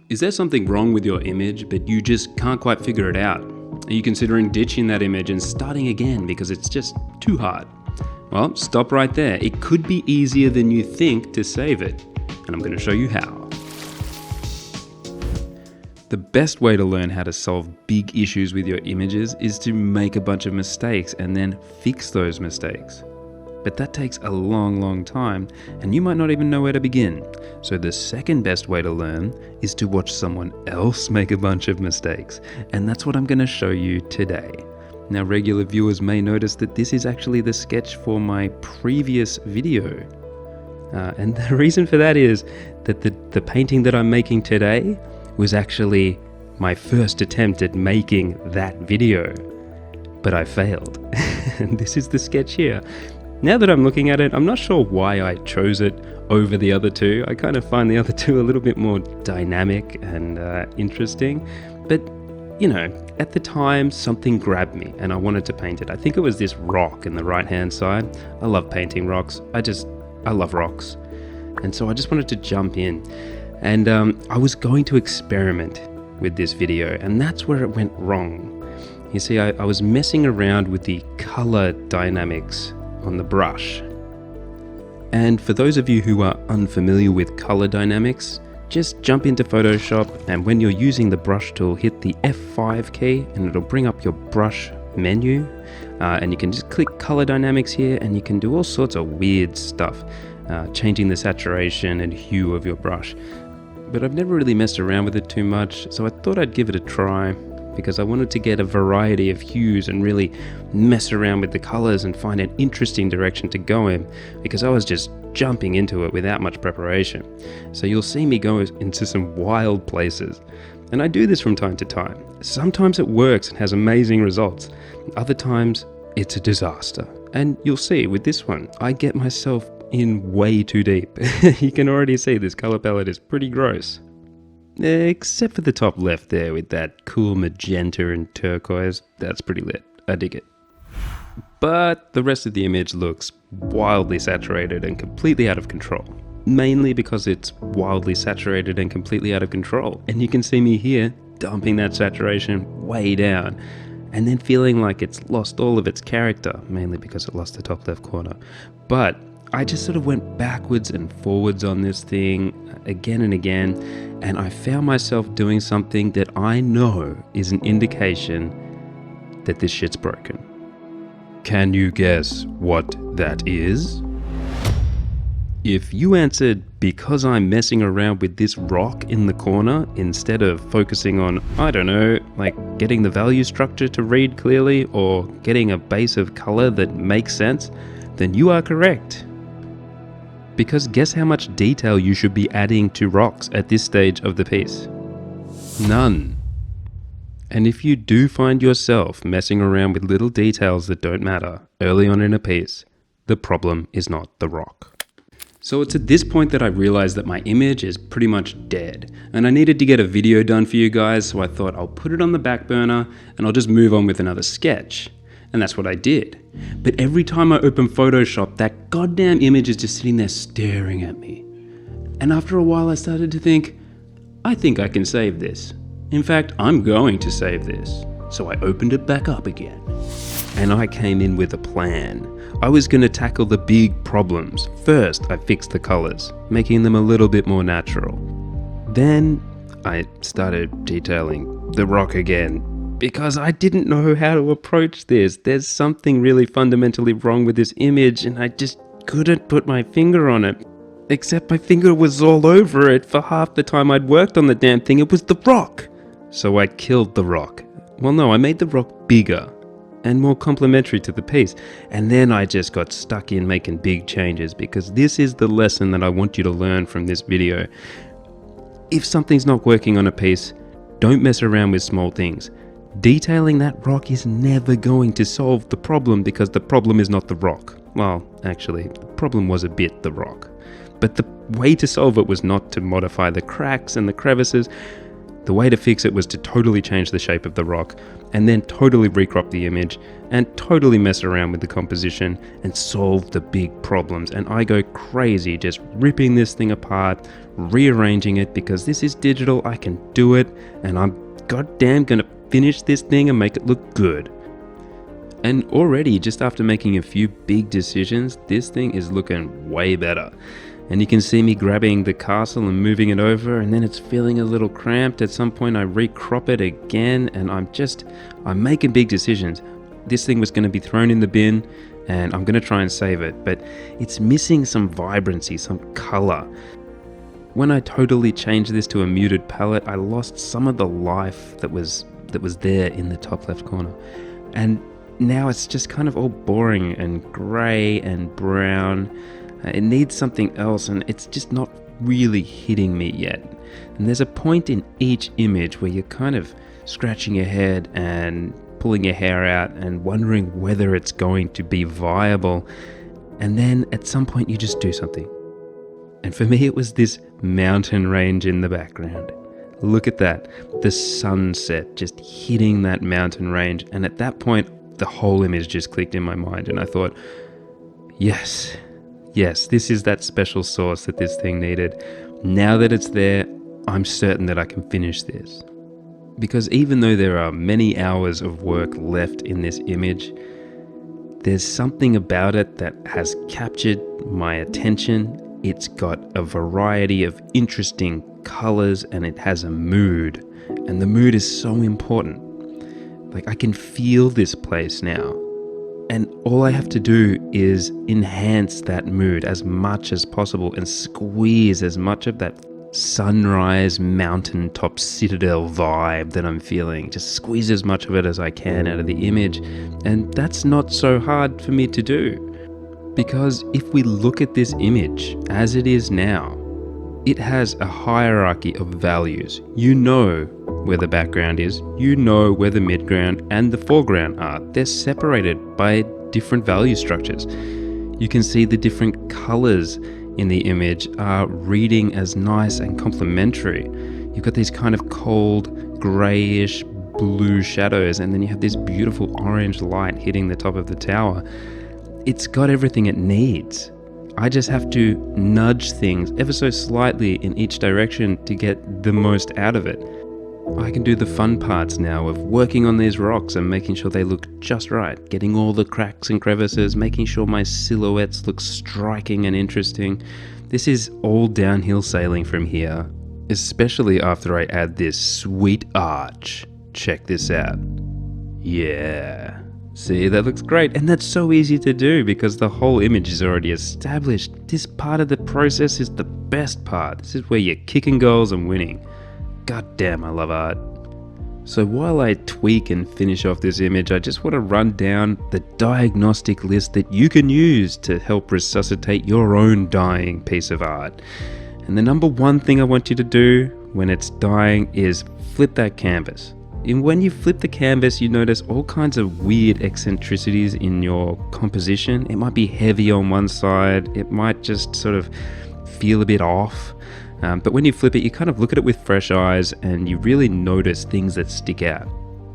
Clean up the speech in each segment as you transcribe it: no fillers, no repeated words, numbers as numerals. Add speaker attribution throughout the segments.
Speaker 1: Is there something wrong with your image, but you just can't quite figure it out? Are you considering ditching that image and starting again because it's just too hard? Well, stop right there. It could be easier than you think to save it, and I'm going to show you how. The best way to learn how to solve big issues with your images is to make a bunch of mistakes and then fix those mistakes. But that takes a long time, and you might not even know where to begin. So the second best way to learn is to watch someone else make a bunch of mistakes, and that's what I'm going to show you today. Now, regular viewers may notice that this is actually the sketch for my previous video. And the reason for that is that the painting that I'm making today was actually my first attempt at making that video, but I failed. And this is the sketch here. Now that I'm looking at it, I'm not sure why I chose it over the other two. I kind of find the other two a little bit more dynamic and interesting. But, you know, at the time, something grabbed me and I wanted to paint it. I think it was this rock in the right-hand side. I love painting rocks. I love rocks. And so I just wanted to jump in. And I was going to experiment with this video, and that's where it went wrong. You see, I was messing around with the color dynamics on the brush. And for those of you who are unfamiliar with color dynamics, just jump into Photoshop, and when you're using the brush tool, hit the F5 key and it'll bring up your brush menu, and you can just click color dynamics here and you can do all sorts of weird stuff, changing the saturation and hue of your brush. But I've never really messed around with it too much, so I thought I'd give it a try, because I wanted to get a variety of hues and really mess around with the colors and find an interesting direction to go in, because I was just jumping into it without much preparation. So you'll see me go into some wild places. And I do this from time to time. Sometimes it works and has amazing results. Other times it's a disaster. And you'll see with this one, I get myself in way too deep. You can already see this color palette is pretty gross. Except for the top left there with that cool magenta and turquoise. That's pretty lit. I dig it. But the rest of the image looks wildly saturated and completely out of control. Mainly because it's wildly saturated and completely out of control. And you can see me here dumping that saturation way down, and then feeling like it's lost all of its character, mainly because it lost the top left corner. But I just sort of went backwards and forwards on this thing again and again, and I found myself doing something that I know is an indication that this shit's broken. Can you guess what that is? If you answered because I'm messing around with this rock in the corner instead of focusing on, I don't know, like getting the value structure to read clearly or getting a base of color that makes sense, then you are correct. Because guess how much detail you should be adding to rocks at this stage of the piece? None. And if you do find yourself messing around with little details that don't matter early on in a piece, the problem is not the rock. So it's at this point that I realized that my image is pretty much dead, and I needed to get a video done for you guys, so I thought I'll put it on the back burner and I'll just move on with another sketch. And that's what I did. But every time I open Photoshop, that goddamn image is just sitting there staring at me. And after a while I started to think I can save this. In fact, I'm going to save this. So I opened it back up again. And I came in with a plan. I was going to tackle the big problems. First, I fixed the colors, making them a little bit more natural. Then I started detailing the rock again, because I didn't know how to approach this. There's something really fundamentally wrong with this image, and I just couldn't put my finger on it. Except my finger was all over it for half the time I'd worked on the damn thing. It was the rock. So I killed the rock. Well, no, I made the rock bigger and more complementary to the piece. And then I just got stuck in making big changes, because this is the lesson that I want you to learn from this video. If something's not working on a piece, don't mess around with small things. Detailing that rock is never going to solve the problem, because the problem is not the rock. Well, actually, the problem was a bit the rock. But the way to solve it was not to modify the cracks and the crevices. The way to fix it was to totally change the shape of the rock and then totally recrop the image and totally mess around with the composition and solve the big problems. And I go crazy just ripping this thing apart, rearranging it, because this is digital, I can do it, and I'm goddamn gonna finish this thing and make it look good. And already, just after making a few big decisions, this thing is looking way better. And you can see me grabbing the castle and moving it over, and then it's feeling a little cramped. At some point I recrop it again, and I'm making big decisions. This thing was going to be thrown in the bin, and I'm going to try and save it, but it's missing some vibrancy, some color. When I totally changed this to a muted palette, I lost some of the life that was there in the top left corner. And now it's just kind of all boring and grey and brown. It needs something else, and it's just not really hitting me yet. And there's a point in each image where you're kind of scratching your head and pulling your hair out and wondering whether it's going to be viable. And then at some point you just do something. And for me, it was this mountain range in the background. Look at that, the sunset just hitting that mountain range. And at that point, the whole image just clicked in my mind, and I thought, yes, this is that special sauce that this thing needed. Now that it's there, I'm certain that I can finish this. Because even though there are many hours of work left in this image, there's something about it that has captured my attention. It's got a variety of interesting colors, and it has a mood. And the mood is so important. Like, I can feel this place now. And all I have to do is enhance that mood as much as possible and squeeze as much of that sunrise mountaintop citadel vibe that I'm feeling. Just squeeze as much of it as I can out of the image. And that's not so hard for me to do. Because if we look at this image as it is now, it has a hierarchy of values. You know where the background is, you know where the midground and the foreground are. They're separated by different value structures. You can see the different colors in the image are reading as nice and complementary. You've got these kind of cold, grayish blue shadows, and then you have this beautiful orange light hitting the top of the tower. It's got everything it needs. I just have to nudge things ever so slightly in each direction to get the most out of it. I can do the fun parts now of working on these rocks and making sure they look just right, getting all the cracks and crevices, making sure my silhouettes look striking and interesting. This is all downhill sailing from here, especially after I add this sweet arch. Check this out. Yeah. See, that looks great, and that's so easy to do because the whole image is already established. This part of the process is the best part. This is where you're kicking goals and winning. God damn, I love art. So while I tweak and finish off this image, I just want to run down the diagnostic list that you can use to help resuscitate your own dying piece of art. And the number one thing I want you to do when it's dying is flip that canvas. And when you flip the canvas, you notice all kinds of weird eccentricities in your composition. It might be heavy on one side, it might just sort of feel a bit off. But when you flip it, you kind of look at it with fresh eyes and you really notice things that stick out.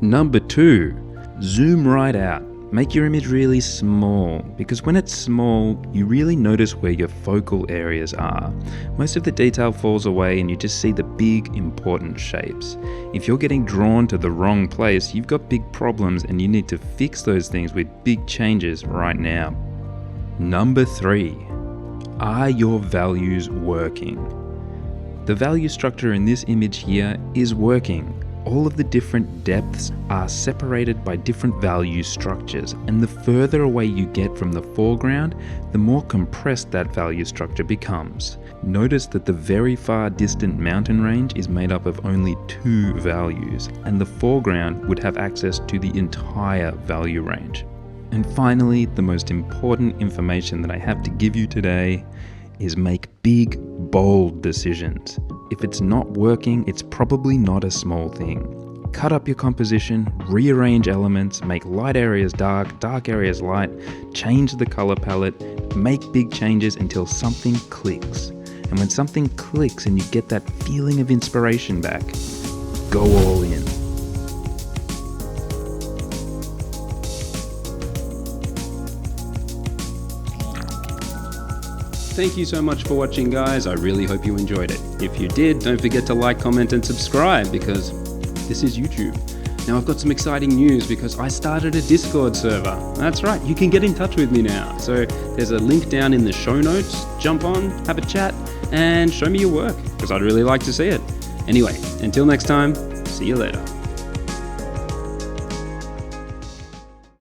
Speaker 1: Number 2, zoom right out. Make your image really small, because when it's small, you really notice where your focal areas are. Most of the detail falls away and you just see the big, important shapes. If you're getting drawn to the wrong place, you've got big problems and you need to fix those things with big changes right now. Number 3, are your values working? The value structure in this image here is working. All of the different depths are separated by different value structures, and the further away you get from the foreground, the more compressed that value structure becomes. Notice that the very far distant mountain range is made up of only 2 values, and the foreground would have access to the entire value range. And finally, the most important information that I have to give you today is make big, bold decisions. If it's not working, it's probably not a small thing. Cut up your composition, rearrange elements, make light areas dark, dark areas light, change the color palette, make big changes until something clicks. And when something clicks and you get that feeling of inspiration back, go all in. Thank you so much for watching, guys. I really hope you enjoyed it. If you did, don't forget to like, comment, and subscribe, because this is YouTube. Now I've got some exciting news because I started a Discord server. That's right, you can get in touch with me now. So there's a link down in the show notes. Jump on, have a chat, and show me your work, because I'd really like to see it. Anyway, until next time, see you later.